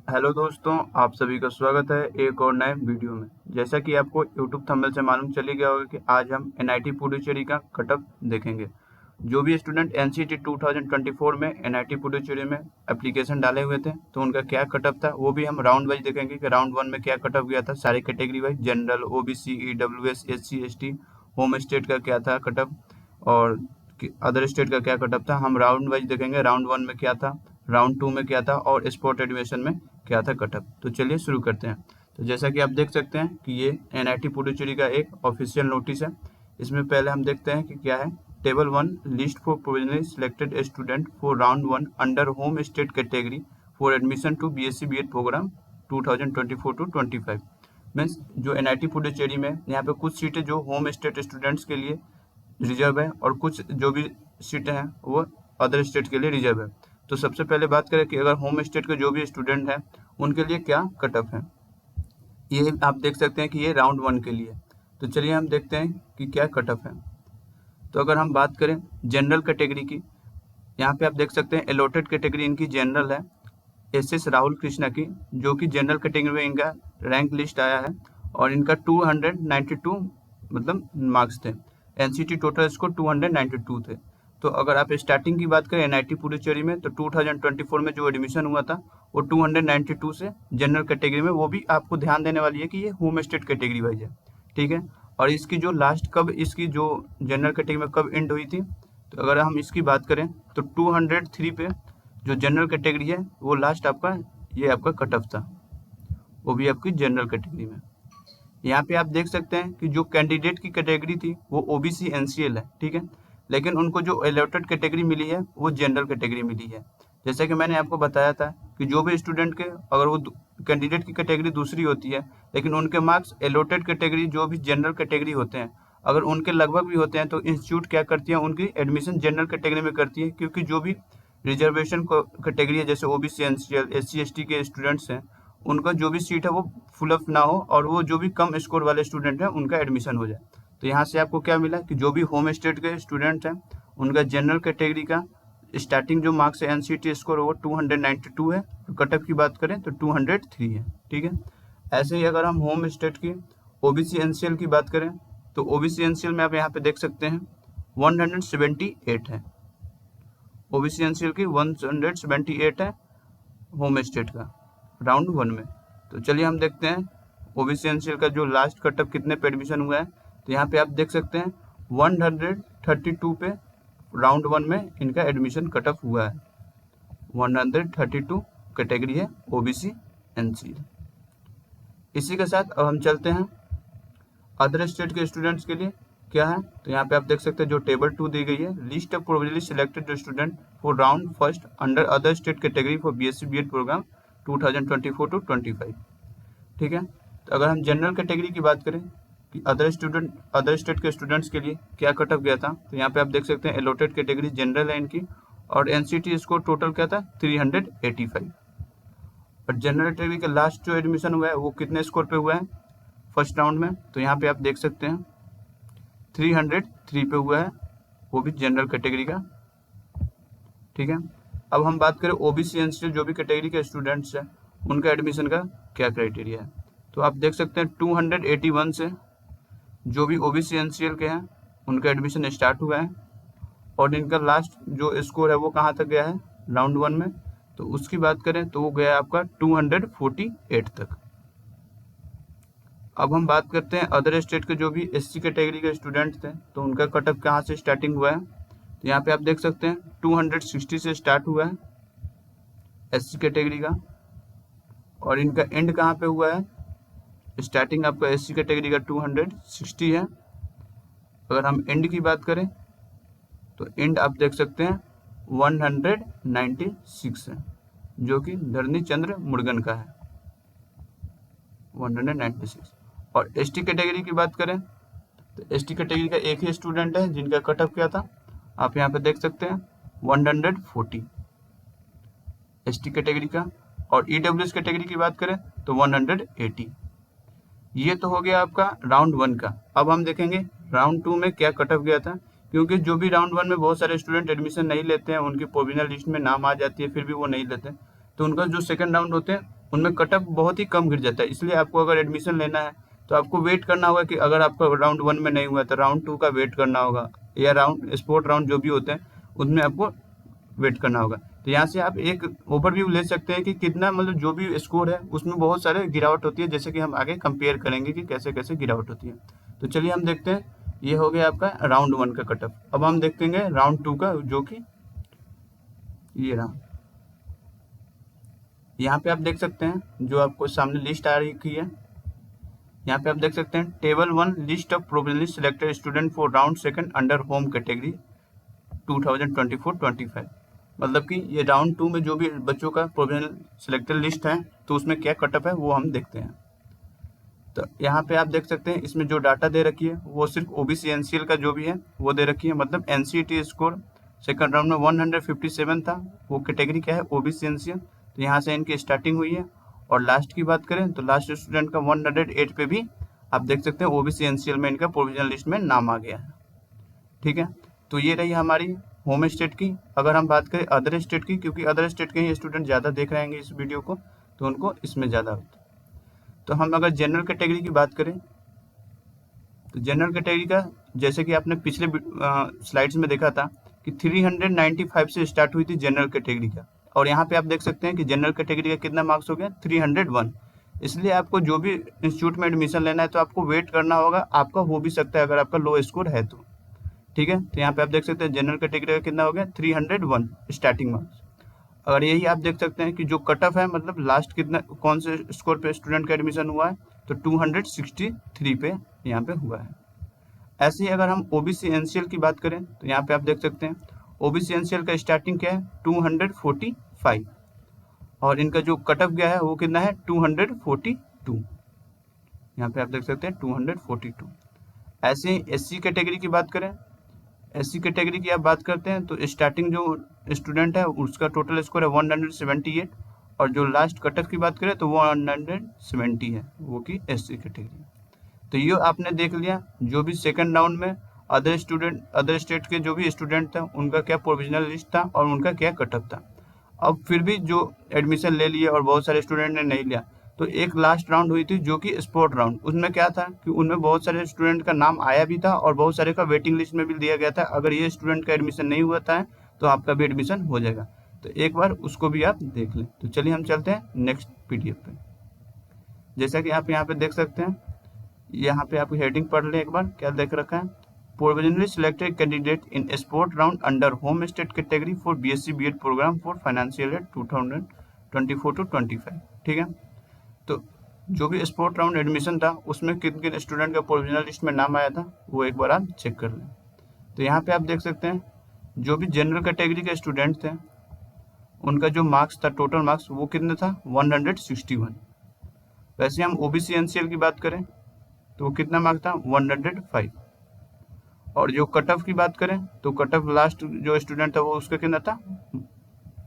Hello दोस्तों, आप सभी का स्वागत है एक और नए वीडियो में। जैसा कि आपको यूट्यूब थंबनेल से मालूम चली गया होगा कि आज हम एनआईटी पुडुचेरी का कटअप देखेंगे। जो भी स्टूडेंट एनसीटी 2024 में एनआईटी पुडुचेरी में एप्लीकेशन डाले हुए थे तो उनका क्या कटअप था वो भी हम राउंड वाइज देखेंगे कि राउंड 1 में क्या कटअप गया था, सारी category wise, general, OBC, EWS, SC, ST, home state का क्या था कटअप और अदर स्टेट का क्या कटअप था। हम राउंड वाइज देखेंगे, राउंड 1 में क्या था, राउंड 2 में क्या था और स्पोर्ट एडमिशन में क्या था कटअप। तो चलिए शुरू करते हैं। तो जैसा कि आप देख सकते हैं कि ये एनआईटी पुडुचेरी का एक ऑफिशियल नोटिस है। इसमें पहले हम देखते हैं कि क्या है। Table 1, list for provisionally selected student for round 1 under home state category for admission to BSc BEd program 2024 to 25। Means जो एनआईटी पुडुचेरी में यहाँ पे कुछ सीटें जो होम स्टेट स्टूडेंट्स के लिए रिजर्व है और कुछ जो भी सीटें हैं वो अदर स्टेट के लिए रिजर्व है। तो सबसे पहले बात करें कि अगर होम स्टेट के जो भी स्टूडेंट हैं उनके लिए क्या कटअप है। ये आप देख सकते हैं कि ये राउंड 1 के लिए। तो चलिए हम देखते हैं कि क्या कटअप है। तो अगर हम बात करें जनरल कैटेगरी की, यहाँ पे आप देख सकते हैं अलॉटेड कैटेगरी इनकी जनरल है एस राहुल कृष्णा की, जो कि जनरल कैटेगरी में इनका रैंक लिस्ट आया है और इनका 292 मतलब मार्क्स थे। एनसीटी टोटल स्कोर 292 थे। तो अगर आप स्टार्टिंग की बात करें एनआईटी पुडुचेरी में तो 2024 में जो एडमिशन हुआ था वो 292 से जनरल कैटेगरी में, वो भी आपको ध्यान देने वाली है कि ये होम स्टेट कैटेगरी वाइज है, ठीक है। और इसकी जो लास्ट कब इसकी जो जनरल कैटेगरी में कब एंड हुई थी, तो अगर हम इसकी बात करें तो 203 पे जो जनरल कैटेगरी है वो लास्ट आपका ये आपका कटअप था, वो भी आपकी जनरल कैटेगरी में। यहाँ पे आप देख सकते हैं कि जो कैंडिडेट की कैटेगरी थी वो ओबीसी एनसीएल है, ठीक है, लेकिन उनको जो अलॉटेड कैटेगरी मिली है वो जनरल कैटेगरी मिली है। जैसे कि मैंने आपको बताया था कि जो भी स्टूडेंट के अगर वो कैंडिडेट की कैटेगरी दूसरी होती है लेकिन उनके मार्क्स अलॉटेड कैटेगरी जो भी जनरल कैटेगरी होते हैं अगर उनके लगभग भी होते हैं तो इंस्टीट्यूट क्या करती है, उनकी एडमिशन जनरल कैटेगरी में करती है, क्योंकि जो भी रिजर्वेशन कैटेगरी है जैसे ओबीसी एनसीएल एससी एसटी के स्टूडेंट्स हैं उनका जो भी सीट है वो फुल अप ना हो और वो जो भी कम स्कोर वाले स्टूडेंट हैं उनका एडमिशन हो जाए। तो यहाँ से आपको क्या मिला कि जो भी होम स्टेट के स्टूडेंट हैं उनका जनरल कैटेगरी का स्टार्टिंग जो मार्क्स है एनसीटी स्कोर वो 292 है और कटअप की बात करें तो 203 है, ठीक है। ऐसे ही अगर हम होम स्टेट की ओबीसी एनसीएल की बात करें तो ओबीसी एनसीएल में आप यहाँ पे देख सकते हैं 178 है, ओबीसी एनसीएल की 178 है होम स्टेट का राउंड 1 में। तो चलिए हम देखते हैं ओबीसी एनसीएल का जो लास्ट कटअप कितने पे एडमिशन हुआ है। तो यहाँ पे आप देख सकते हैं 132 पे राउंड 1 में इनका एडमिशन कटअप हुआ है। 132 कैटेगरी है ओबीसी एनसीएल। इसी के साथ अब हम चलते हैं अदर स्टेट के स्टूडेंट्स के लिए क्या है। तो यहाँ पे आप देख सकते हैं जो टेबल 2 दी गई है, list of provisionally selected student for round first under other state category for BSc BEd program 2024 to 25, ठीक है। तो अगर हम जनरल कैटेगरी की बात करें कि अदर स्टेट के स्टूडेंट्स के लिए क्या कटअप गया था, तो यहाँ पे आप देख सकते हैं अलॉटेड कैटेगरी जनरल है इनकी और एनसीटी स्कोर टोटल क्या था 385 और जनरल कैटेगरी का लास्ट जो एडमिशन हुआ है वो कितने स्कोर पे हुआ है फर्स्ट राउंड में, तो यहाँ पे आप देख सकते हैं 303 पे हुआ है, वो भी जनरल कैटेगरी का, ठीक है। अब हम बात करें ओबीसी एनसीएल जो भी कैटेगरी के स्टूडेंट्स हैं उनका एडमिशन का क्या क्राइटेरिया है। तो आप देख सकते हैं 281 से जो भी ओबीसी एनसीएल के हैं उनका एडमिशन स्टार्ट हुआ है और इनका लास्ट जो स्कोर है वो कहाँ तक गया है राउंड 1 में, तो उसकी बात करें तो वो गया आपका 248 तक। अब हम बात करते हैं अदर स्टेट के जो भी एससी कैटेगरी के स्टूडेंट थे तो उनका कटअप कहाँ से स्टार्टिंग हुआ है। तो यहाँ पे आप देख सकते हैं 260 से स्टार्ट हुआ है एससी कैटेगरी का और इनका एंड कहाँ पे हुआ है, स्टार्टिंग आपका एससी कैटेगरी का 260 है। अगर हम एंड की बात करें तो एंड आप देख सकते हैं 196 है जो कि धरनी चंद्र मुर्गन का है 196। और एसटी कैटेगरी की बात करें तो एसटी कैटेगरी का एक ही स्टूडेंट है जिनका कटअप क्या था, आप यहाँ पे देख सकते हैं 140 एसटी कैटेगरी का। और ईडब्ल्यूएस कैटेगरी की बात करें तो 180। ये तो हो गया आपका राउंड 1 का। अब हम देखेंगे राउंड 2 में क्या कटअप गया था, क्योंकि जो भी राउंड 1 में बहुत सारे स्टूडेंट एडमिशन नहीं लेते हैं, उनकी प्रोविजनल लिस्ट में नाम आ जाती है फिर भी वो नहीं लेते, तो उनका जो सेकंड राउंड होते हैं उनमें कट ऑफ बहुत ही कम गिर जाता है। इसलिए आपको अगर एडमिशन लेना है तो आपको वेट करना होगा कि अगर आपका राउंड 1 में नहीं हुआ तो राउंड 2 का वेट करना होगा, या राउंड स्पोर्ट राउंड जो भी होते हैं उनमें आपको वेट करना होगा। तो यहाँ से आप एक ओवरव्यू ले सकते हैं कि कितना मतलब जो भी स्कोर है उसमें बहुत सारे गिरावट होती है, जैसे कि हम आगे कंपेयर करेंगे कि कैसे कैसे गिरावट होती है। तो चलिए हम देखते हैं, ये हो गया आपका राउंड 1 का कट ऑफ। अब हम देखेंगे राउंड 2 का, जो कि ये रहा। यहाँ पे आप देख सकते हैं जो आपको सामने लिस्ट आ रही है, यहाँ पे आप देख सकते हैं table 1 list of provisionally selected student for round 2 under home category 2024-25। मतलब कि ये राउंड 2 में जो भी बच्चों का प्रोविजनल सिलेक्टेड लिस्ट है तो उसमें क्या कट ऑफ है वो हम देखते हैं। तो यहाँ पे आप देख सकते हैं इसमें जो डाटा दे रखी है वो सिर्फ ओबीसी एनसीएल का जो भी है वो दे रखी है। मतलब एनसीईटी स्कोर सेकंड राउंड में 157 था, वो कैटेगरी क्या है ओबीसी एनसीएल। तो यहाँ से इनकी स्टार्टिंग हुई है। और लास्ट की बात करें तो लास्ट स्टूडेंट का 108 पे भी आप देख सकते हैं ओबीसी एनसीएल में इनका प्रोविजनल लिस्ट में नाम आ गया है। ठीक है, तो ये रही हमारी होम स्टेट की। अगर हम बात करें अदर स्टेट की, क्योंकि अदर स्टेट के ही स्टूडेंट ज़्यादा देख रहे हैं इस वीडियो को, तो उनको इसमें ज़्यादा होता है। तो हम अगर जनरल कैटेगरी की बात करें तो जनरल कैटेगरी का, जैसे कि आपने पिछले स्लाइड्स में देखा था कि 395 से स्टार्ट हुई थी जनरल कैटेगरी का, और यहाँ पे आप देख सकते हैं कि जनरल कैटेगरी का कितना मार्क्स हो गया 301। इसलिए आपको जो भी इंस्टीट्यूट में एडमिशन लेना है तो आपको वेट करना होगा, आपका हो भी सकता है अगर आपका लो स्कोर है तो। ठीक है, तो यहाँ पे आप देख सकते हैं जनरल कैटेगरी का कितना हो गया 301 स्टार्टिंग मार्क्स। और यही आप देख सकते हैं कि जो कट ऑफ है, मतलब लास्ट कितना कौन से स्कोर पे स्टूडेंट का एडमिशन हुआ है, तो 263 पे यहाँ पे हुआ है। ऐसे ही अगर हम ओबीसी एनसीएल की बात करें तो यहाँ पे आप देख सकते हैं ओबीसी एनसीएल का स्टार्टिंग क्या है 245, और इनका जो कट ऑफ गया है वो कितना है 242। यहाँ पे आप देख सकते हैं 242। ऐसे ही एससी कैटेगरी की बात करें, एससी कैटेगरी की आप बात करते हैं तो स्टार्टिंग जो स्टूडेंट है उसका टोटल स्कोर है 178, और जो लास्ट कट ऑफ की बात करें तो वो 170 है, वो की एससी कैटेगरी। तो ये आपने देख लिया जो भी सेकंड राउंड में अदर स्टेट के जो भी स्टूडेंट था उनका क्या प्रोविजनल लिस्ट था और उनका क्या कट ऑफ था। अब फिर भी जो एडमिशन ले लिए और बहुत सारे स्टूडेंट ने नहीं लिया, तो एक लास्ट राउंड हुई थी जो कि स्पोर्ट राउंड। उसमें क्या था कि उनमें बहुत सारे स्टूडेंट का नाम आया भी था और बहुत सारे का वेटिंग लिस्ट में भी दिया गया था, अगर ये स्टूडेंट का एडमिशन नहीं हुआ था तो आपका भी एडमिशन हो जाएगा। तो एक बार उसको भी आप देख लें। तो चलिए हम चलते हैं नेक्स्ट पीडीएफ पे। जैसा कि आप यहाँ पे देख सकते हैं, यहाँ पे आप हेडिंग पढ़ लें एक बार, क्या देख रखा है, provisionally selected candidate in sport round under home state category for BSc BEd program for financial year 2024-25। ठीक है, तो जो भी स्पोर्ट राउंड एडमिशन था उसमें किन किन स्टूडेंट का प्रोविजनल लिस्ट में नाम आया था वो एक बार आप चेक कर लें। तो यहाँ पे आप देख सकते हैं जो भी जनरल कैटेगरी के स्टूडेंट थे उनका जो मार्क्स था, टोटल मार्क्स, वो कितना था 161। वैसे हम ओबीसी एनसीएल की बात करें तो वो कितना मार्क्स था 105। और जो कट ऑफ की बात करें तो कट ऑफ लास्ट जो स्टूडेंट था वो उसका कितना था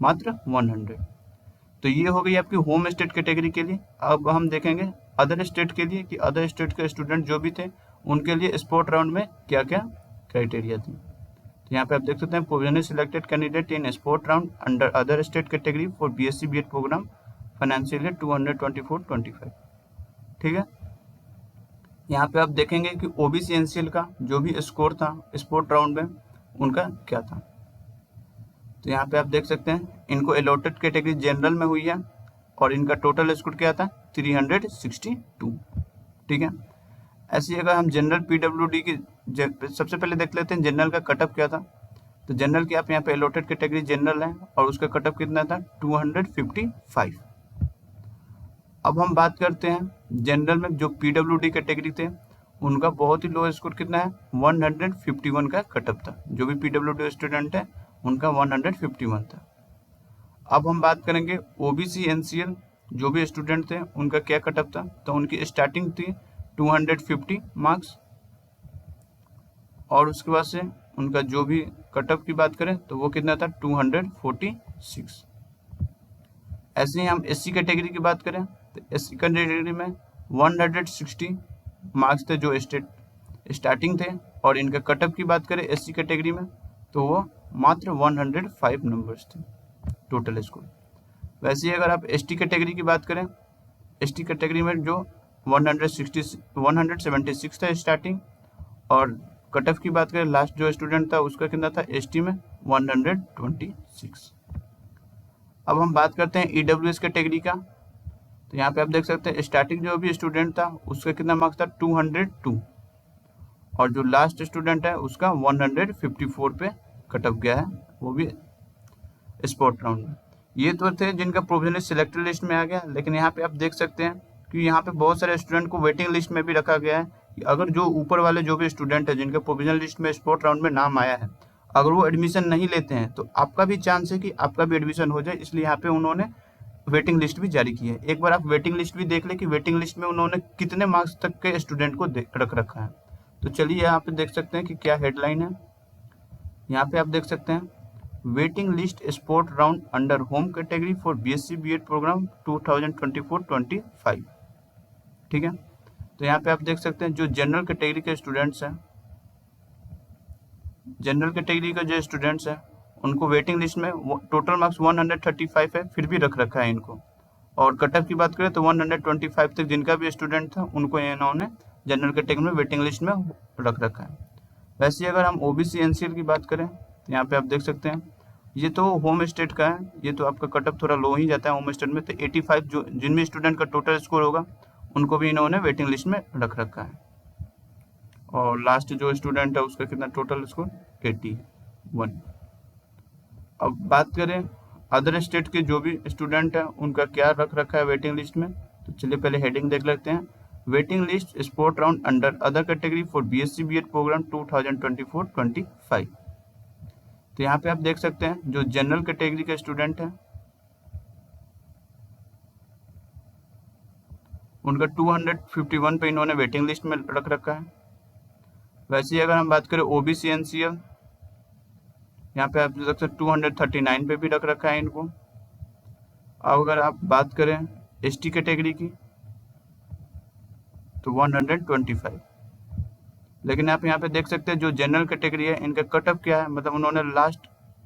मात्र 100। तो ये हो गई आपकी होम स्टेट कैटेगरी के लिए। अब हम देखेंगे अदर स्टेट के लिए कि अदर स्टेट के स्टूडेंट जो भी थे उनके लिए स्पोर्ट राउंड में क्या क्या क्राइटेरिया थी। तो यहाँ पे आप देख सकते हैं provisionally selected candidate in sport round under other state category for BSc BEd program financial year 2024-25। ठीक है, यहाँ पे आप देखेंगे कि ओबीसी एनसीएल का जो भी स्कोर था स्पोर्ट राउंड में उनका क्या था। तो यहाँ पे आप देख सकते हैं इनको अलॉटेड कैटेगरी जनरल में हुई है और इनका टोटल स्कोर क्या था 362। ठीक है, ऐसे अगर हम जनरल पीडब्ल्यूडी की सबसे पहले देख लेते हैं जनरल का कटअप क्या था। तो जनरल की आप यहाँ पे अलॉटेड कैटेगरी जनरल है और उसका कटअप कितना था 255। अब हम बात करते हैं जनरल में जो पीडब्ल्यूडी कैटेगरी थे उनका बहुत ही लो स्कोर कितना है 151 का कटअप था। जो भी पीडब्ल्यूडी स्टूडेंट है उनका 151 था। अब हम बात करेंगे ओबीसी एनसीएल जो भी स्टूडेंट थे उनका क्या कटअप था। तो उनकी स्टार्टिंग थी 250 मार्क्स, और उसके बाद से उनका जो भी कटअप की बात करें तो वो कितना था 246। ऐसे ही हम एससी कैटेगरी की बात करें तो एससी कैटेगरी में 160 मार्क्स थे जो स्टार्टिंग थे, और इनका कटअप की बात करें एससी कैटेगरी में तो वो मात्र 105 नंबर्स थे टोटल स्कोर। वैसे ही अगर आप एसटी कैटेगरी की बात करें, एसटी कैटेगरी में जो 176 था स्टार्टिंग, और कट ऑफ की बात करें लास्ट जो स्टूडेंट था उसका कितना था एसटी में 126। अब हम बात करते हैं ईडब्ल्यूएस कैटेगरी का। तो यहाँ पे आप देख सकते हैं स्टार्टिंग जो भी स्टूडेंट था उसका कितना मार्क्स था 202, और जो लास्ट स्टूडेंट है उसका 154 पे कट ऑफ गया है, वो भी स्पॉट राउंड में। ये तो थे जिनका प्रोविजनली सिलेक्टेड लिस्ट में आ गया, लेकिन यहाँ पे आप देख सकते हैं कि यहाँ पे बहुत सारे स्टूडेंट को वेटिंग लिस्ट में भी रखा गया है कि अगर जो ऊपर वाले जो भी स्टूडेंट है जिनके प्रोविजनल लिस्ट में स्पॉट राउंड में नाम आया है, अगर वो एडमिशन नहीं लेते हैं तो आपका भी चांस है कि आपका भी एडमिशन हो जाए, इसलिए यहाँ पे उन्होंने वेटिंग लिस्ट भी जारी की है। एक बार आप वेटिंग लिस्ट भी देख लें कि वेटिंग लिस्ट में उन्होंने कितने मार्क्स तक के स्टूडेंट को रख रखा है। तो चलिए यहाँ पे देख सकते हैं कि क्या हेडलाइन है। यहाँ पे आप देख सकते हैं waiting list sport round under home category for BSc BEd program 2024-25। ठीक है, तो यहाँ पे आप देख सकते हैं जो जनरल कैटेगरी के स्टूडेंट्स हैं, जनरल कैटेगरी के जो स्टूडेंट्स हैं उनको वेटिंग लिस्ट में टोटल मार्क्स 135 है, फिर भी रख रखा है इनको। और कट ऑफ की बात करें तो 125 तक जिनका भी स्टूडेंट था उनको इन्होंने जनरल कैटेगरी में वेटिंग लिस्ट में रख रखा है। वैसे अगर हम ओबीसी एनसीएल की बात करें तो यहाँ पे आप देख सकते हैं ये तो होम स्टेट का है, ये तो आपका कट ऑफ थोड़ा लो ही जाता है होम स्टेट में। तो 85 जो जिन भी स्टूडेंट का टोटल स्कोर होगा उनको भी इन्होंने वेटिंग लिस्ट में रख रखा है। और लास्ट जो स्टूडेंट है उसका कितना टोटल स्कोर 81। अब बात करें अदर स्टेट के जो भी स्टूडेंट हैं उनका क्या रख रखा है वेटिंग लिस्ट में, तो चलिए पहले हेडिंग देख लेते हैं। Waiting list sport round under other category for BSc BEd program 2024-25। तो यहाँ पे आप देख सकते हैं जो जनरल कैटेगरी के स्टूडेंट हैं उनका 251 पे इन्होंने वेटिंग लिस्ट में रख रखा है। वैसे ही अगर हम बात करें ओबीसी एनसीएल, यहाँ पे आप देख सकते हैं 239 पे भी रख रखा है इनको। अब अगर आप बात करें एसटी कैटेगरी की तो 125। लेकिन आप यहाँ पे देख सकते हैं जो जनरल कैटेगरी है इनका कट ऑफ क्या है, मतलब उन्होंने लास्ट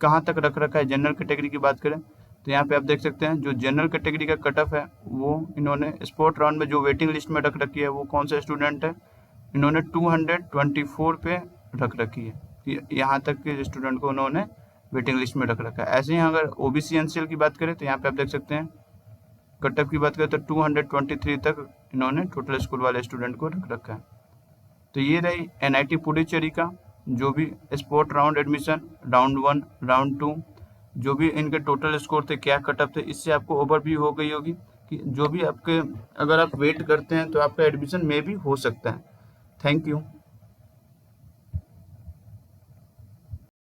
कहाँ तक रख रखा है। जनरल कैटेगरी की बात करें तो यहाँ पे आप देख सकते हैं जो जनरल कैटेगरी का कट ऑफ है वो इन्होंने स्पोर्ट राउंड में जो वेटिंग लिस्ट में रख रखी है वो कौन सा स्टूडेंट है, इन्होंने 224 पे रख रखी है। यहाँ तक के स्टूडेंट को उन्होंने वेटिंग लिस्ट में रख रखा है। ऐसे ही अगर ओबीसी एनसीएल की बात करें तो यहाँ पे आप देख सकते हैं कट ऑफ की बात करें तो 223 तक इन्होंने टोटल स्कूल वाले स्टूडेंट को रख रखा है। तो ये रही एनआईटी पुडुचेरी का जो भी sport round admission round 1 round 2 जो भी इनके टोटल स्कोर थे, क्या कट ऑफ थे, इससे आपको ओवरव्यू हो गई होगी कि जो भी आपके अगर आप वेट करते हैं तो आपका एडमिशन में भी हो सकता है। Thank you.